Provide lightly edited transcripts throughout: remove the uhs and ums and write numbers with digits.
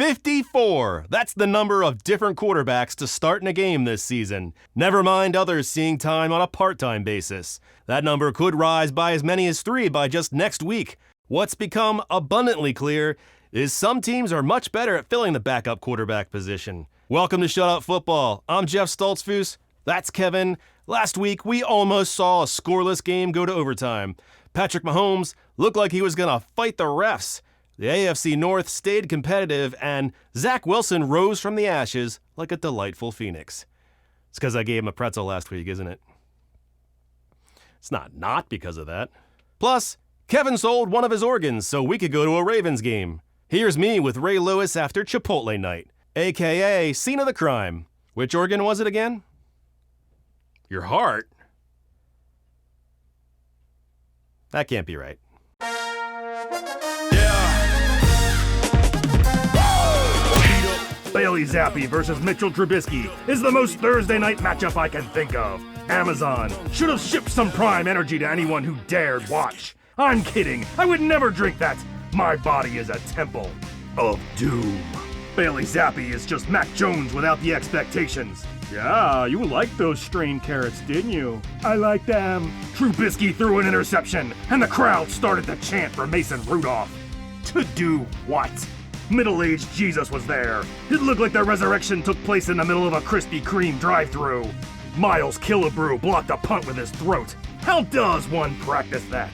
54! That's the number of different quarterbacks to start in a game this season. Never mind others seeing time on a part-time basis. That number could rise by as many as 3 by just next week. What's become abundantly clear is some teams are much better at filling the backup quarterback position. Welcome to Shutout Football. I'm Jeff Stoltzfus. That's Kevin. Last week, we almost saw a scoreless game go to overtime. Patrick Mahomes looked like he was going to fight the refs. The AFC North stayed competitive, and Zach Wilson rose from the ashes like a delightful phoenix. It's because I gave him a pretzel last week, isn't it? It's not because of that. Plus, Kevin sold one of his organs so we could go to a Ravens game. Here's me with Ray Lewis after Chipotle night, a.k.a. scene of the crime. Which organ was it again? Your heart? That can't be right. Bailey Zappi versus Mitchell Trubisky is the most Thursday night matchup I can think of. Amazon should have shipped some Prime energy to anyone who dared watch. I'm kidding. I would never drink that. My body is a temple of doom. Bailey Zappi is just Mac Jones without the expectations. Yeah, you liked those strained carrots, didn't you? I like them. Trubisky threw an interception, and the crowd started to chant for Mason Rudolph. To do what? Middle-aged Jesus was there. It looked like the resurrection took place in the middle of a Krispy Kreme drive-thru. Miles Killebrew blocked a punt with his throat. How does one practice that?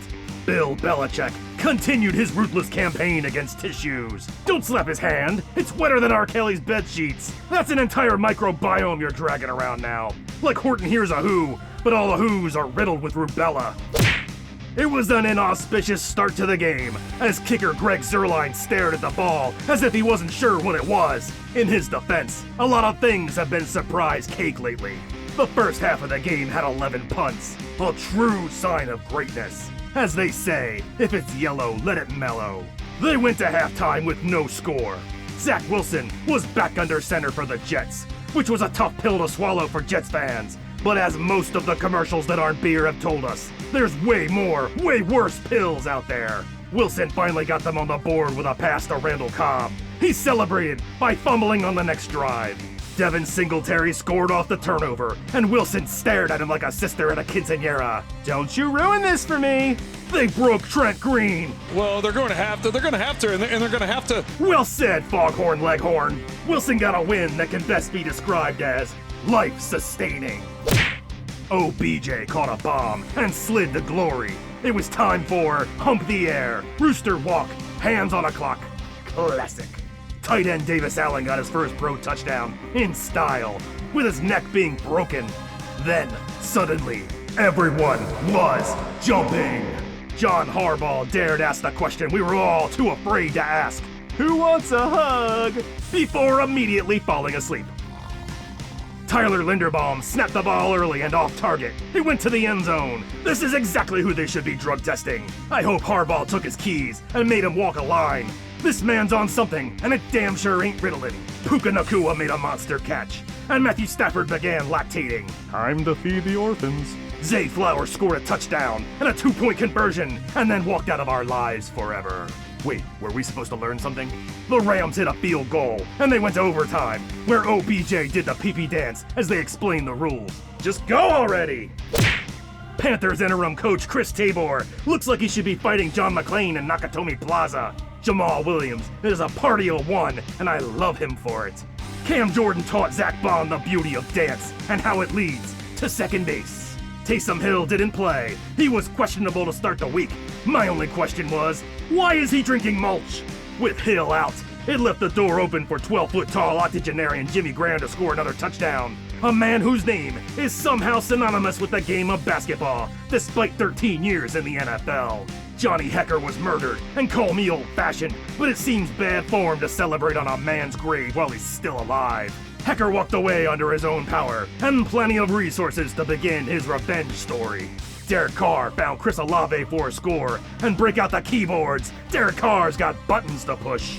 Bill Belichick continued his ruthless campaign against tissues. Don't slap his hand. It's wetter than R. Kelly's bed sheets. That's an entire microbiome you're dragging around now. Like Horton Hears a Who, but all the Who's are riddled with rubella. It was an inauspicious start to the game, as kicker Greg Zuerlein stared at the ball as if he wasn't sure what it was. In his defense, a lot of things have been surprise cake lately. The first half of the game had 11 punts, a true sign of greatness. As they say, if it's yellow, let it mellow. They went to halftime with no score. Zach Wilson was back under center for the Jets, which was a tough pill to swallow for Jets fans. But as most of the commercials that aren't beer have told us, there's way more, way worse pills out there. Wilson finally got them on the board with a pass to Randall Cobb. He celebrated by fumbling on the next drive. Devin Singletary scored off the turnover, and Wilson stared at him like a sister at a quinceañera. Don't you ruin this for me! They broke Trent Green. Well, they're going to have to, and they're going to have to. Well said, Foghorn Leghorn. Wilson got a win that can best be described as life-sustaining. OBJ caught a bomb and slid to glory. It was time for Hump the Air, Rooster Walk, Hands on a Clock. Classic. Tight end Davis Allen got his first pro touchdown in style, with his neck being broken. Then, suddenly, everyone was jumping. John Harbaugh dared ask the question we were all too afraid to ask. Who wants a hug? Before immediately falling asleep. Tyler Linderbaum snapped the ball early and off target. He went to the end zone. This is exactly who they should be drug testing. I hope Harbaugh took his keys and made him walk a line. This man's on something, and it damn sure ain't Ritalin. Puka Nacua made a monster catch, and Matthew Stafford began lactating. Time to feed the orphans. Zay Flowers scored a touchdown and a 2-point conversion, and then walked out of our lives forever. Wait, were we supposed to learn something? The Rams hit a field goal, and they went to overtime, where OBJ did the pee-pee dance as they explained the rules. Just go already! Panthers interim coach Chris Tabor looks like he should be fighting John McClane in Nakatomi Plaza. Jamal Williams is a party of one, and I love him for it. Cam Jordan taught Zach Bond the beauty of dance and how it leads to second base. Taysom Hill didn't play. He was questionable to start the week. My only question was, why is he drinking mulch? With Hill out, it left the door open for 12-foot-tall octogenarian Jimmy Graham to score another touchdown. A man whose name is somehow synonymous with the game of basketball, despite 13 years in the NFL. Johnny Hecker was murdered, and call me old-fashioned, but it seems bad form to celebrate on a man's grave while he's still alive. Hecker walked away under his own power, and plenty of resources to begin his revenge story. Derek Carr found Chris Olave for a score, and break out the keyboards. Derek Carr's got buttons to push.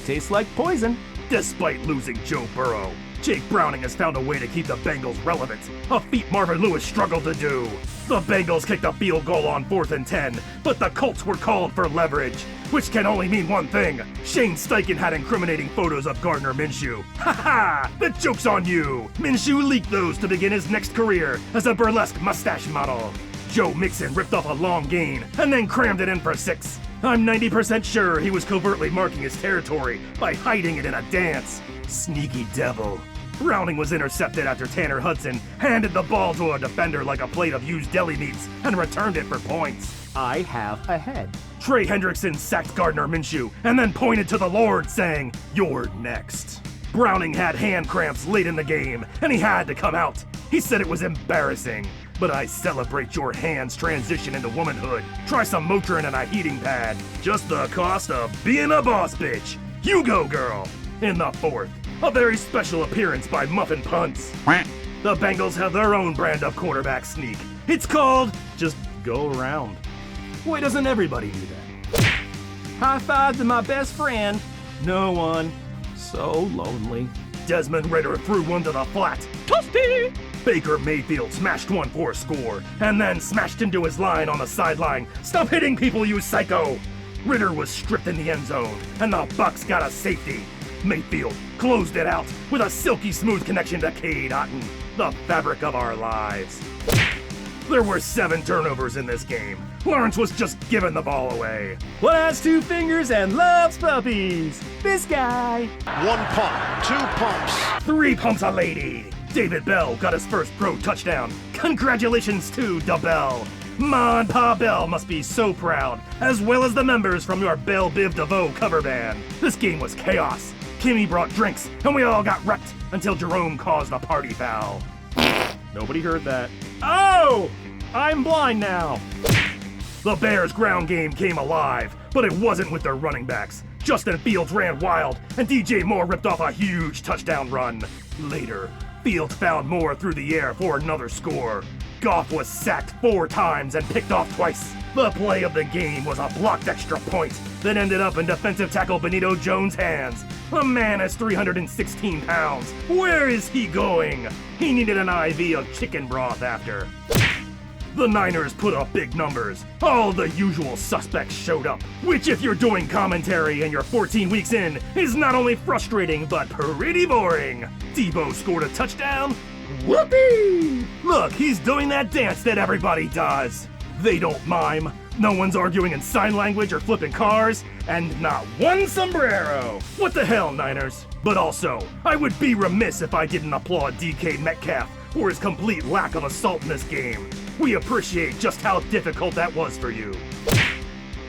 Tastes like poison. Despite losing Joe Burrow. Jake Browning has found a way to keep the Bengals relevant, a feat Marvin Lewis struggled to do. The Bengals kicked a field goal on 4th and 10, but the Colts were called for leverage, which can only mean one thing. Shane Steichen had incriminating photos of Gardner Minshew. Ha ha! The joke's on you! Minshew leaked those to begin his next career as a burlesque mustache model. Joe Mixon ripped off a long gain and then crammed it in for 6. I'm 90% sure he was covertly marking his territory by hiding it in a dance. Sneaky devil. Browning was intercepted after Tanner Hudson handed the ball to a defender like a plate of used deli meats and returned it for points. I have a head. Trey Hendrickson sacked Gardner Minshew and then pointed to the Lord saying, "You're next." Browning had hand cramps late in the game and he had to come out. He said it was embarrassing. But I celebrate your hands transition into womanhood. Try some Motrin and a heating pad. Just the cost of being a boss bitch. You go, girl. In the 4th, a very special appearance by Muffin Punts. The Bengals have their own brand of quarterback sneak. It's called just go around. Why doesn't everybody do that? High five to my best friend. No one. So lonely. Desmond Ridder threw one to the flat. Toasty! Baker Mayfield smashed one for a score, and then smashed into his line on the sideline. Stop hitting people, you psycho! Ridder was stripped in the end zone, and the Bucs got a safety. Mayfield closed it out with a silky smooth connection to Cade Otton, the fabric of our lives. There were 7 turnovers in this game. Lawrence was just giving the ball away. One has 2 fingers and loves puppies. This guy. 1 pump, 2 pumps. 3 pumps a lady. David Bell got his first pro touchdown. Congratulations to Da Bell. Ma and Pa Bell must be so proud, as well as the members from your Belle Biv DeVoe cover band. This game was chaos. Kimmy brought drinks, and we all got wrecked until Jerome caused a party foul. Nobody heard that. Oh! I'm blind now. The Bears' ground game came alive, but it wasn't with their running backs. Justin Fields ran wild, and DJ Moore ripped off a huge touchdown run. Later, Fields found Moore through the air for another score. Goff was sacked 4 times and picked off twice. The play of the game was a blocked extra point that ended up in defensive tackle Benito Jones' hands. The man is 316 pounds. Where is he going? He needed an IV of chicken broth after. The Niners put up big numbers. All the usual suspects showed up, which if you're doing commentary and you're 14 weeks in, is not only frustrating, but pretty boring. Debo scored a touchdown. Whoopee! Look, he's doing that dance that everybody does. They don't mime. No one's arguing in sign language or flipping cars, and not one sombrero. What the hell, Niners? But also, I would be remiss if I didn't applaud DK Metcalf for his complete lack of assault in this game. We appreciate just how difficult that was for you.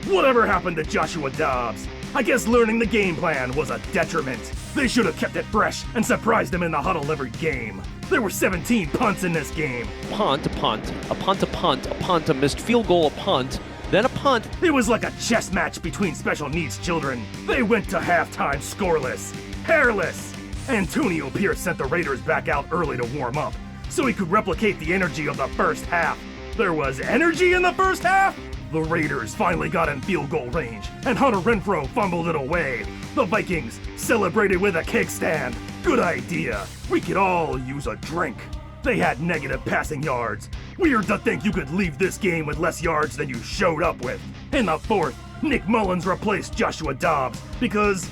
Whatever happened to Joshua Dobbs? I guess learning the game plan was a detriment. They should have kept it fresh and surprised him in the huddle every game. There were 17 punts in this game. Punt, a punt, a punt, a punt, a punt, a missed field goal, a punt, then a punt. It was like a chess match between special needs children. They went to halftime scoreless, hairless. Antonio Pierce sent the Raiders back out early to warm up, so he could replicate the energy of the first half. There was energy in the first half? The Raiders finally got in field goal range, and Hunter Renfrow fumbled it away. The Vikings celebrated with a kickstand. Good idea. We could all use a drink. They had negative passing yards. Weird to think you could leave this game with less yards than you showed up with. In the 4th, Nick Mullins replaced Joshua Dobbs because,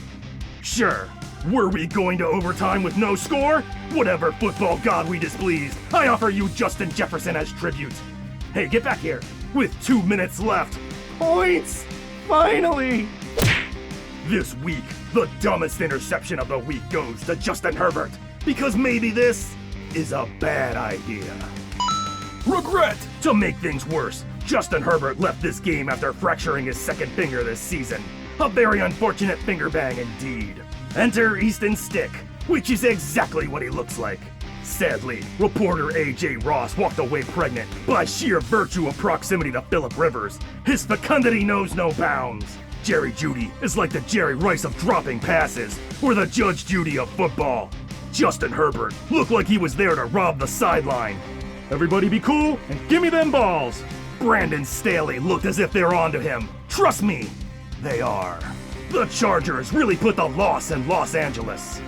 sure, were we going to overtime with no score? Whatever football god we displeased, I offer you Justin Jefferson as tribute. Hey, get back here. With 2 minutes left. Points! Finally! This week, the dumbest interception of the week goes to Justin Herbert, because maybe this is a bad idea. Regret! To make things worse, Justin Herbert left this game after fracturing his second finger this season. A very unfortunate finger bang indeed. Enter Easton Stick, which is exactly what he looks like. Sadly, reporter AJ Ross walked away pregnant by sheer virtue of proximity to Phillip Rivers. His fecundity knows no bounds. Jerry Jeudy is like the Jerry Rice of dropping passes, or the Judge Judy of football. Justin Herbert looked like he was there to rob the sideline. Everybody be cool and give me them balls. Brandon Staley looked as if they're onto him. Trust me, they are. The Chargers really put the loss in Los Angeles.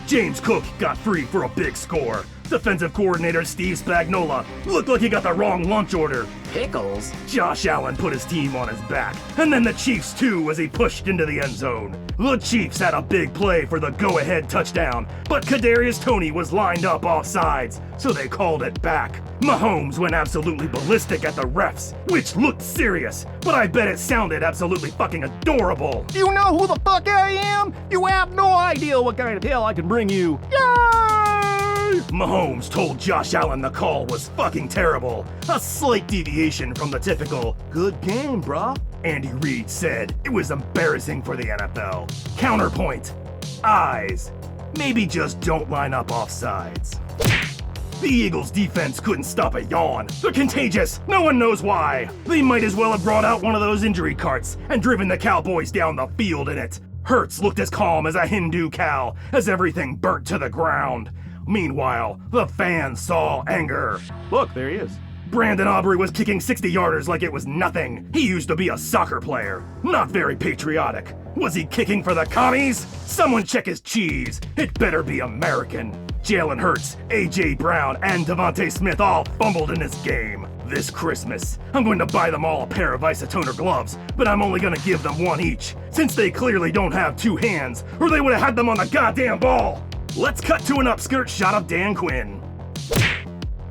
James Cook got free for a big score. Defensive coordinator Steve Spagnuolo looked like he got the wrong lunch order. Pickles? Josh Allen put his team on his back, and then the Chiefs too as he pushed into the end zone. The Chiefs had a big play for the go-ahead touchdown, but Kadarius Toney was lined up offsides, so they called it back. Mahomes went absolutely ballistic at the refs, which looked serious, but I bet it sounded absolutely fucking adorable. You know who the fuck I am? You have no idea what kind of hell I can bring you. Yay! Mahomes told Josh Allen the call was fucking terrible, a slight deviation from the typical "good game, brah." Andy Reid said it was embarrassing for the NFL. Counterpoint: eyes. Maybe just don't line up offsides. The Eagles' defense couldn't stop a yawn. They're contagious. No one knows why. They might as well have brought out one of those injury carts and driven the Cowboys down the field in it. Hurts looked as calm as a Hindu cow as everything burnt to the ground. Meanwhile, the fans saw anger. Look, there he is. Brandon Aubrey was kicking 60-yarders like it was nothing. He used to be a soccer player. Not very patriotic. Was he kicking for the commies? Someone check his cheese. It better be American. Jalen Hurts, A.J. Brown, and Devontae Smith all fumbled in this game. This Christmas, I'm going to buy them all a pair of isotoner gloves, but I'm only going to give them one each, since they clearly don't have two hands, or they would have had them on the goddamn ball. Let's cut to an upskirt shot of Dan Quinn.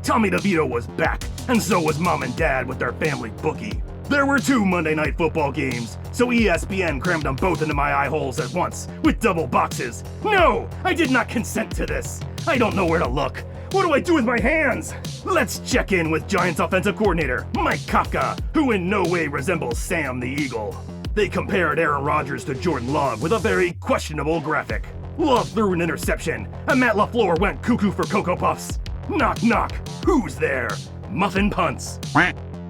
Tommy DeVito was back, and so was Mom and Dad with their family bookie. There were 2 Monday Night Football games, so ESPN crammed them both into my eye holes at once, with double boxes. No! I did not consent to this. I don't know where to look. What do I do with my hands? Let's check in with Giants offensive coordinator Mike Kafka, who in no way resembles Sam the Eagle. They compared Aaron Rodgers to Jordan Love with a very questionable graphic. Love threw an interception, and Matt LaFleur went cuckoo for Cocoa Puffs. Knock knock, who's there? Muffin punts.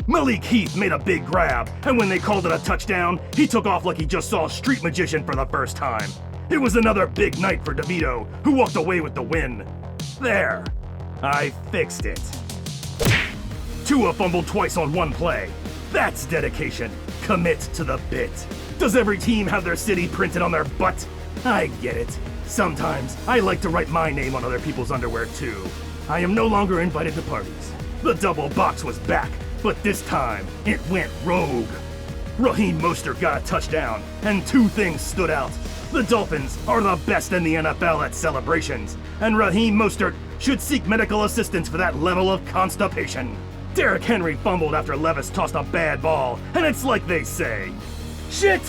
Malik Heath made a big grab, and when they called it a touchdown, he took off like he just saw a street magician for the first time. It was another big night for DeVito, who walked away with the win. There, I fixed it. Tua fumbled twice on one play. That's dedication. Commit to the bit. Does every team have their city printed on their butt? I get it. Sometimes I like to write my name on other people's underwear too. I am no longer invited to parties. The double box was back, but this time it went rogue. Raheem Mostert got a touchdown, and 2 things stood out. The Dolphins are the best in the NFL at celebrations, and Raheem Mostert should seek medical assistance for that level of constipation. Derrick Henry fumbled after Levis tossed a bad ball, and it's like they say, "Shit!"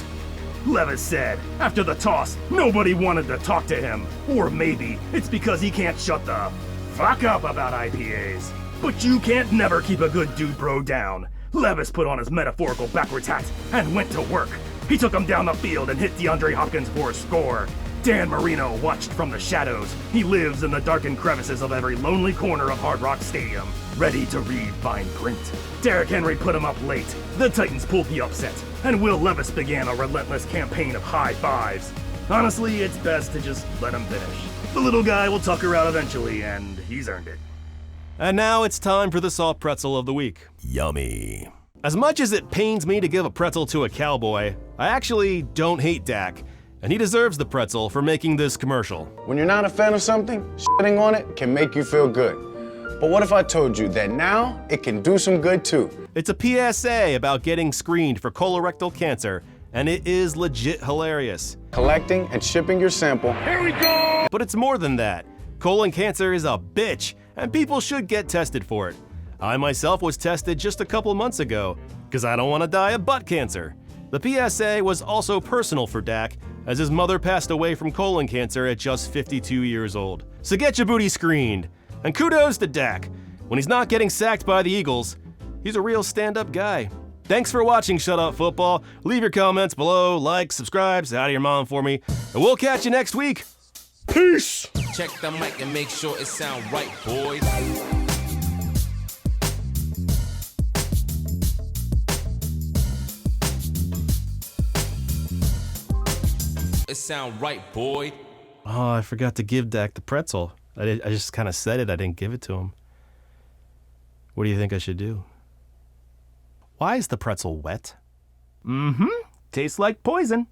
Levis said, after the toss, nobody wanted to talk to him. Or maybe it's because he can't shut the fuck up about IPAs. But you can't never keep a good dude bro down. Levis put on his metaphorical backwards hat and went to work. He took him down the field and hit DeAndre Hopkins for a score. Dan Marino watched from the shadows. He lives in the darkened crevices of every lonely corner of Hard Rock Stadium, ready to read fine print. Derrick Henry put him up late. The Titans pulled the upset, and Will Levis began a relentless campaign of high fives. Honestly, it's best to just let him finish. The little guy will tuck her out eventually, and he's earned it. And now it's time for the soft pretzel of the week. Yummy. As much as it pains me to give a pretzel to a cowboy, I actually don't hate Dak, and he deserves the pretzel for making this commercial. When you're not a fan of something, shitting on it can make you feel good. But what if I told you that now it can do some good too? It's a PSA about getting screened for colorectal cancer, and it is legit hilarious. Collecting and shipping your sample. Here we go! But it's more than that. Colon cancer is a bitch, and people should get tested for it. I myself was tested just a couple months ago, because I don't want to die of butt cancer. The PSA was also personal for Dak, as his mother passed away from colon cancer at just 52 years old. So get your booty screened. And kudos to Dak. When he's not getting sacked by the Eagles, he's a real stand-up guy. Thanks for watching Shut Up Football. Leave your comments below, like, subscribe, say hi to your mom for me, and we'll catch you next week. Peace! Check the mic and make sure it sound right, boys. It sound right, boy. Oh, I forgot to give Dak the pretzel. I just kind of said it, I didn't give it to him. What do you think I should do? Why is the pretzel wet? Tastes like poison.